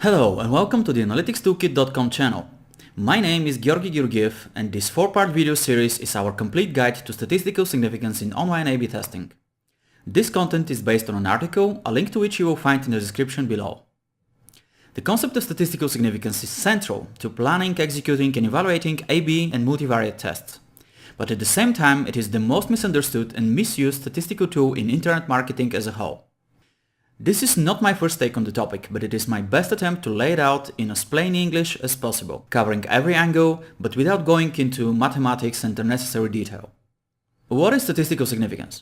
Hello and welcome to the Analytics-Toolkit.com channel. My name is Georgi Georgiev and this 4-part video series is our complete guide to statistical significance in online A/B testing. This content is based on an article, a link to which you will find in the description below. The concept of statistical significance is central to planning, executing and evaluating A/B and multivariate tests. But at the same time, it is the most misunderstood and misused statistical tool in internet marketing as a whole. This is not my first take on the topic, but it is my best attempt to lay it out in as plain English as possible, covering every angle, but without going into mathematics and unnecessary detail. What is statistical significance?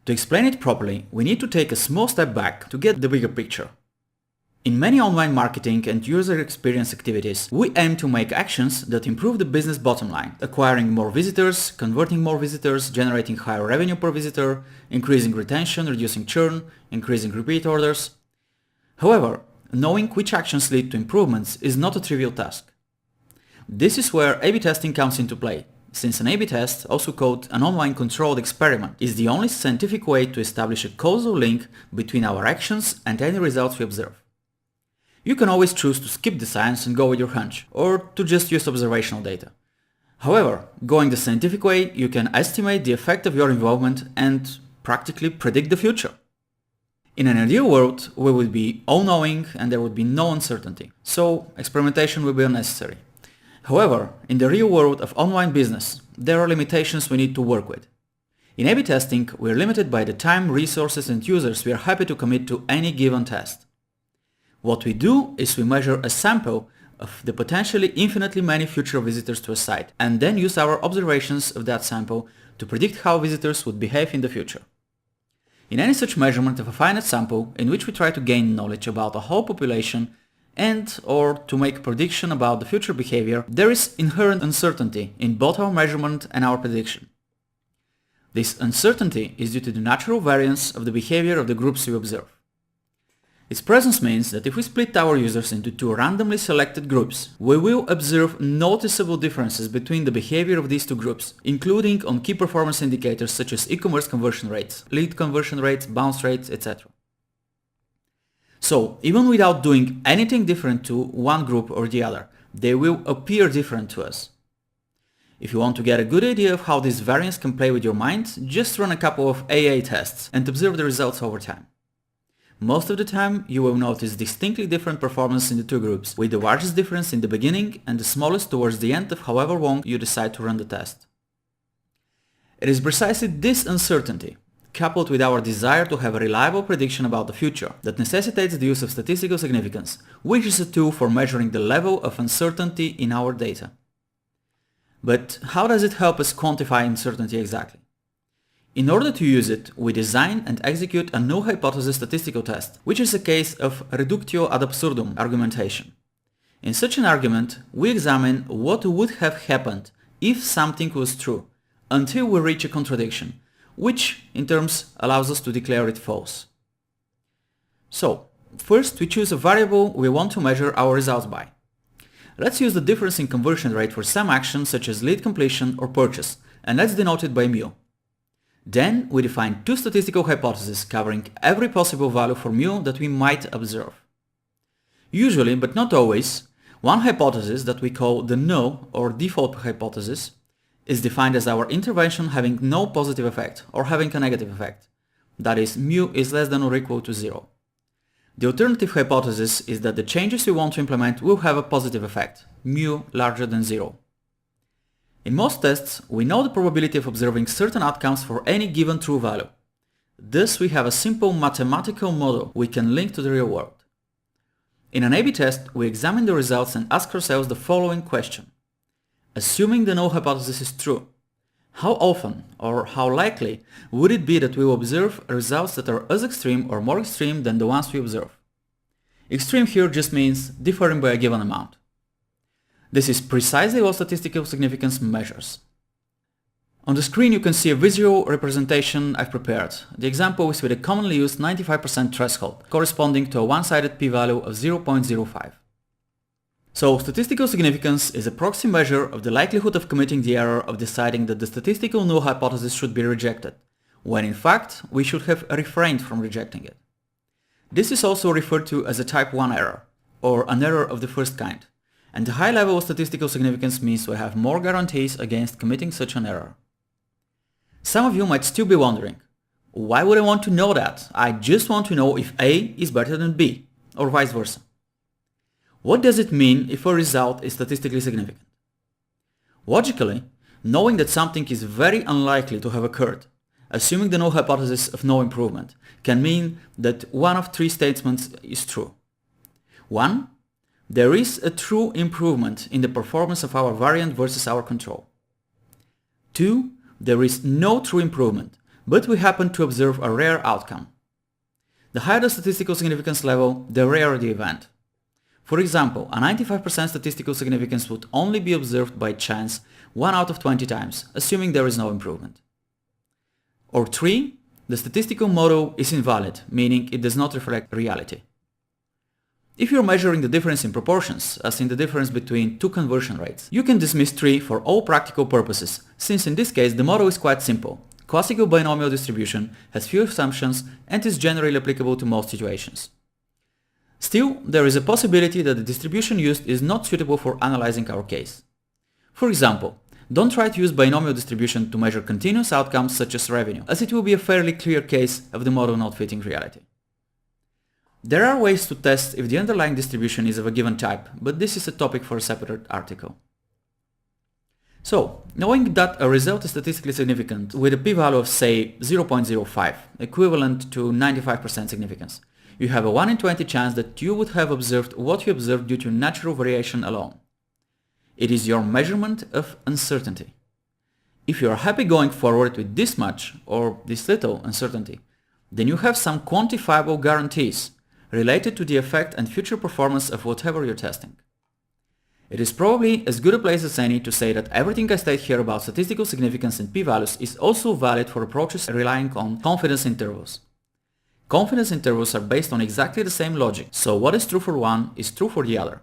To explain it properly, we need to take a small step back to get the bigger picture. In many online marketing and user experience activities, we aim to make actions that improve the business bottom line, acquiring more visitors, converting more visitors, generating higher revenue per visitor, increasing retention, reducing churn, increasing repeat orders. However, knowing which actions lead to improvements is not a trivial task. This is where A/B testing comes into play, since an A/B test, also called an online controlled experiment, is the only scientific way to establish a causal link between our actions and any results we observe. You can always choose to skip the science and go with your hunch, or to just use observational data. However, going the scientific way, you can estimate the effect of your involvement and practically predict the future. In an ideal world, we would be all-knowing and there would be no uncertainty, so experimentation will be unnecessary. However, in the real world of online business, there are limitations we need to work with. In A/B testing, we are limited by the time, resources and users we are happy to commit to any given test. What we do is we measure a sample of the potentially infinitely many future visitors to a site and then use our observations of that sample to predict how visitors would behave in the future. In any such measurement of a finite sample in which we try to gain knowledge about a whole population and or to make a prediction about the future behavior, there is inherent uncertainty in both our measurement and our prediction. This uncertainty is due to the natural variance of the behavior of the groups we observe. Its presence means that if we split our users into two randomly selected groups, we will observe noticeable differences between the behavior of these two groups, including on key performance indicators such as e-commerce conversion rates, lead conversion rates, bounce rates, etc. So, even without doing anything different to one group or the other, they will appear different to us. If you want to get a good idea of how this variance can play with your mind, just run a couple of a.k.a. tests and observe the results over time. Most of the time, you will notice distinctly different performance in the two groups, with the largest difference in the beginning and the smallest towards the end of however long you decide to run the test. It is precisely this uncertainty, coupled with our desire to have a reliable prediction about the future, that necessitates the use of statistical significance, which is a tool for measuring the level of uncertainty in our data. But how does it help us quantify uncertainty exactly? In order to use it, we design and execute a null hypothesis statistical test, which is a case of reductio ad absurdum argumentation. In such an argument, we examine what would have happened if something was true, until we reach a contradiction, which in turn allows us to declare it false. So, first we choose a variable we want to measure our results by. Let's use the difference in conversion rate for some action such as lead completion or purchase, and let's denote it by mu. Then we define two statistical hypotheses covering every possible value for mu that we might observe. Usually, but not always, one hypothesis that we call the null or default hypothesis is defined as our intervention having no positive effect or having a negative effect. That is, mu is less than or equal to 0. The alternative hypothesis is that the changes we want to implement will have a positive effect, mu larger than 0. In most tests, we know the probability of observing certain outcomes for any given true value. Thus, we have a simple mathematical model we can link to the real world. In an A/B test, we examine the results and ask ourselves the following question. Assuming the null hypothesis is true, how often or how likely would it be that we will observe results that are as extreme or more extreme than the ones we observe? Extreme here just means differing by a given amount. This is precisely what statistical significance measures. On the screen you can see a visual representation I've prepared. The example is with a commonly used 95% threshold, corresponding to a one-sided p-value of 0.05. So statistical significance is a proxy measure of the likelihood of committing the error of deciding that the statistical null hypothesis should be rejected, when in fact we should have refrained from rejecting it. This is also referred to as a type 1 error, or an error of the first kind, and the high level of statistical significance means we have more guarantees against committing such an error. Some of you might still be wondering, why would I want to know that? I just want to know if A is better than B, or vice versa. What does it mean if a result is statistically significant? Logically, knowing that something is very unlikely to have occurred, assuming the null hypothesis of no improvement, can mean that one of three statements is true. 1. There is a true improvement in the performance of our variant versus our control. 2. There is no true improvement, but we happen to observe a rare outcome. The higher the statistical significance level, the rarer the event. For example, a 95% statistical significance would only be observed by chance 1 out of 20 times, assuming there is no improvement. Or 3. The statistical model is invalid, meaning it does not reflect reality. If you're measuring the difference in proportions, as in the difference between two conversion rates, you can dismiss 3 for all practical purposes, since in this case the model is quite simple. Classical binomial distribution has few assumptions and is generally applicable to most situations. Still, there is a possibility that the distribution used is not suitable for analyzing our case. For example, don't try to use binomial distribution to measure continuous outcomes such as revenue, as it will be a fairly clear case of the model not fitting reality. There are ways to test if the underlying distribution is of a given type, but this is a topic for a separate article. So, knowing that a result is statistically significant with a p-value of say 0.05, equivalent to 95% significance, you have a 1 in 20 chance that you would have observed what you observed due to natural variation alone. It is your measurement of uncertainty. If you are happy going forward with this much or this little uncertainty, then you have some quantifiable guarantees related to the effect and future performance of whatever you're testing. It is probably as good a place as any to say that everything I state here about statistical significance and p-values is also valid for approaches relying on confidence intervals. Confidence intervals are based on exactly the same logic, so what is true for one is true for the other.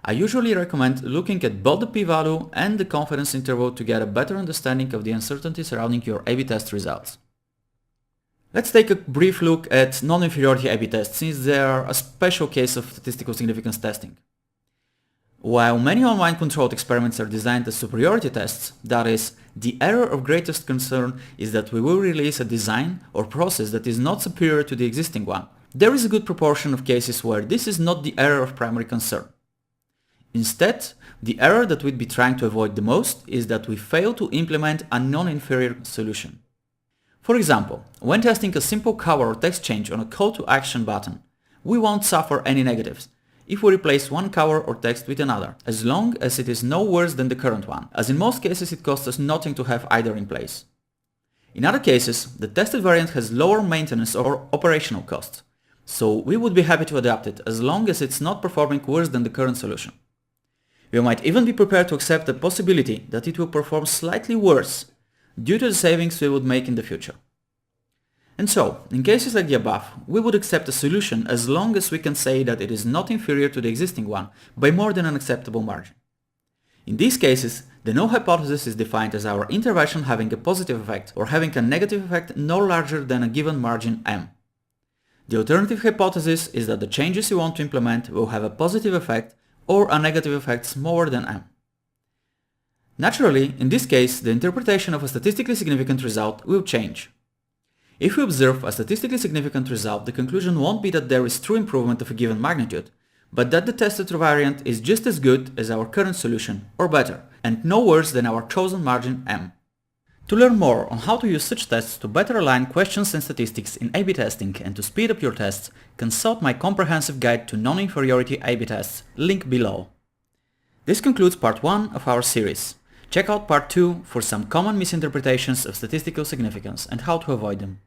I usually recommend looking at both the p-value and the confidence interval to get a better understanding of the uncertainty surrounding your A/B test results. Let's take a brief look at non-inferiority A/B tests, since they are a special case of statistical significance testing. While many online controlled experiments are designed as superiority tests, that is, the error of greatest concern is that we will release a design or process that is not superior to the existing one, there is a good proportion of cases where this is not the error of primary concern. Instead, the error that we'd be trying to avoid the most is that we fail to implement a non-inferior solution. For example, when testing a simple color or text change on a call to action button, we won't suffer any negatives if we replace one color or text with another, as long as it is no worse than the current one, as in most cases it costs us nothing to have either in place. In other cases, the tested variant has lower maintenance or operational costs, so we would be happy to adapt it as long as it's not performing worse than the current solution. We might even be prepared to accept the possibility that it will perform slightly worse due to the savings we would make in the future. And so, in cases like the above, we would accept a solution as long as we can say that it is not inferior to the existing one by more than an acceptable margin. In these cases, the null hypothesis is defined as our intervention having a positive effect or having a negative effect no larger than a given margin m. The alternative hypothesis is that the changes you want to implement will have a positive effect or a negative effect smaller than m. Naturally, in this case, the interpretation of a statistically significant result will change. If we observe a statistically significant result, the conclusion won't be that there is true improvement of a given magnitude, but that the tested variant is just as good as our current solution, or better, and no worse than our chosen margin m. To learn more on how to use such tests to better align questions and statistics in A/B testing and to speed up your tests, consult my comprehensive guide to non-inferiority A/B tests, link below. This concludes part 1 of our series. Check out part 2 for some common misinterpretations of statistical significance and how to avoid them.